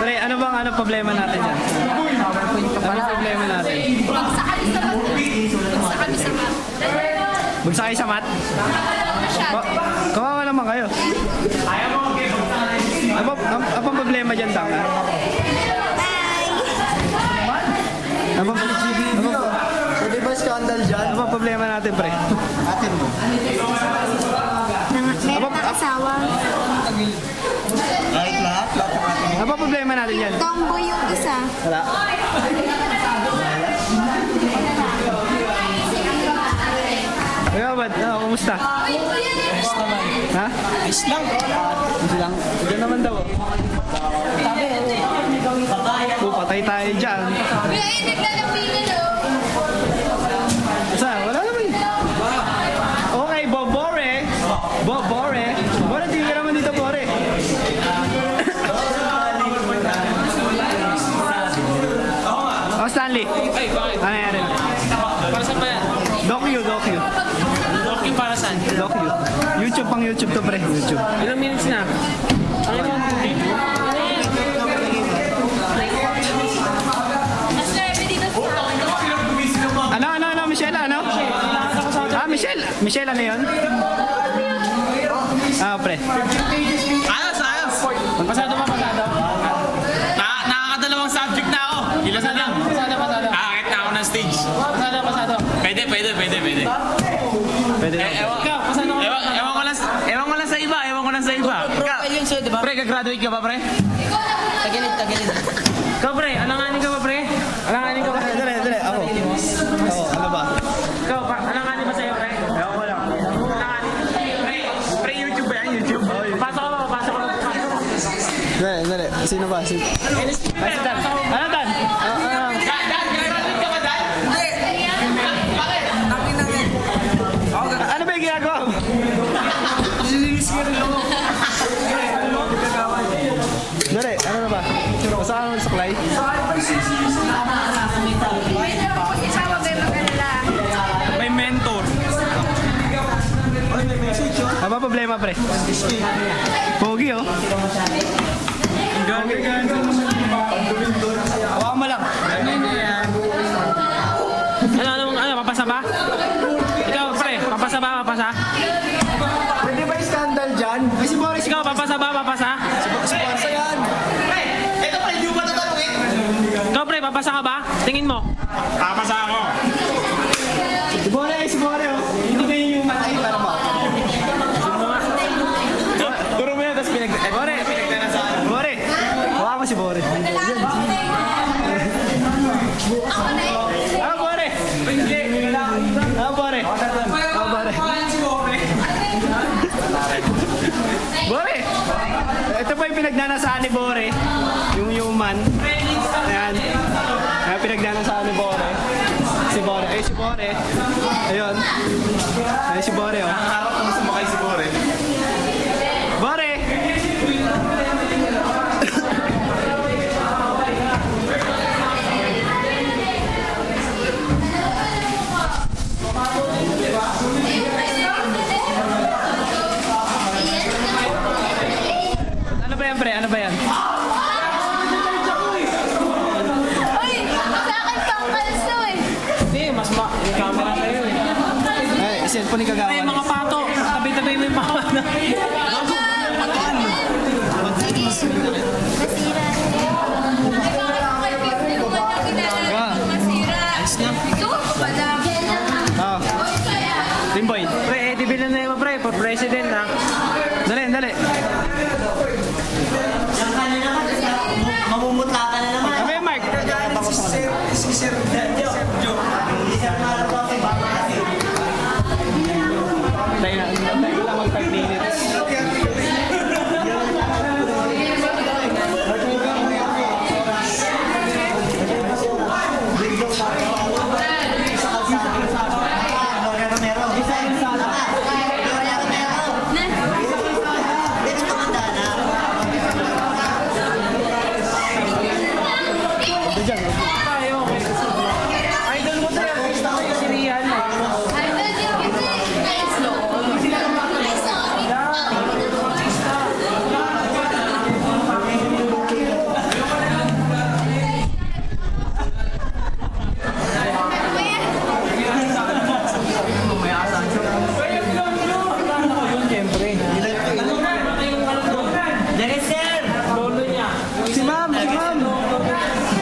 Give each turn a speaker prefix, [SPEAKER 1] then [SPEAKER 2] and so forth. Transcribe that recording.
[SPEAKER 1] Pre, ano problema natin dyan? Ano problema natin? Bagsakay sa mat? Kawawa naman kayo. Ano problema dyan, Tanga?
[SPEAKER 2] Pwede ba scandal dyan?
[SPEAKER 1] Ano problema natin, pre?
[SPEAKER 2] Atin mo.
[SPEAKER 3] Meron ng asawa.
[SPEAKER 2] Kahit lahat ng atin.
[SPEAKER 1] Ano problema natin yan?
[SPEAKER 3] Tomboy yung isa.
[SPEAKER 1] Wala. Kaya ba't? Kumusta?
[SPEAKER 2] Ayos naman.
[SPEAKER 1] Ha?
[SPEAKER 2] Ayos lang.
[SPEAKER 1] Ayos lang. Diyan naman daw. Patay tayo dyan. Saan? Wala naman. Okay, Bobore. Bobore. Bore, tingin ka naman dito, Bore. Oh, Stanley.
[SPEAKER 4] Ay, bakit?
[SPEAKER 1] Ano yan rin?
[SPEAKER 4] Para saan ba yan?
[SPEAKER 1] Docu.
[SPEAKER 4] Docu para saan?
[SPEAKER 1] Docu. YouTube pang YouTube to, pre. YouTube.
[SPEAKER 4] Ilang minutes na? Ang ito ang movie?
[SPEAKER 1] Ano, Michelle, ano? Michelle. Michelle, ano yun? Pre.
[SPEAKER 4] Ayos! Pasado ba? Nakakadalawang subject na ako. Ilasan lang. Pasado. Akit na ako ng stage. Pasado. Pwede.
[SPEAKER 1] Pwede na.
[SPEAKER 4] Ewan ko lang sa iba.
[SPEAKER 2] Profile yun sa'yo, di ba?
[SPEAKER 4] Pre, gagraduate ka ba, pre?
[SPEAKER 2] Tagilid.
[SPEAKER 4] Ikaw, pre, alanganin ka ba, pre?
[SPEAKER 1] Dali. Ako. Ano ba?
[SPEAKER 4] Ikaw, alanganin ba sa'yo, pre?
[SPEAKER 1] Ewan ko lang.
[SPEAKER 4] Alanganin. Pre, YouTube ba yan? YouTube? Pasok ka ba?
[SPEAKER 1] Dali. Sino ba? Ay, si Dan. Ano, Dan?
[SPEAKER 4] Dan, gagraduate ka ba, Dan?
[SPEAKER 1] Ano ba yung ginagawa mo? Dali, ano na ba? Masama mo sa saklay?
[SPEAKER 4] May mentor.
[SPEAKER 1] Ano ba problema, pre? Pogi, oh. Hawakan mo lang.
[SPEAKER 4] Ano, papasa ba? Ikaw, pre, papasa ba?
[SPEAKER 1] Pwede ba yung scandal dyan? Ay, si Boris.
[SPEAKER 4] Ikaw, papasa ba?
[SPEAKER 1] Sponsor yan.
[SPEAKER 4] Ito, pre, hindi mo ba tatanungin? Ikaw, pre, papasa ka ba? Tingin mo. Papasa ako.
[SPEAKER 1] Si Boris, oh. Hindi kayo yung matay para mo.
[SPEAKER 4] Turo mo yan, tapos pinagdanasan.
[SPEAKER 1] Bore, hawakan mo si Boris. Ah, Bore. Bore. Ito po yung pinagnanasaan ni Bore. Yung human. Ayan. Ayan, pinagnanasaan ni Bore. Si Bore. Ayun.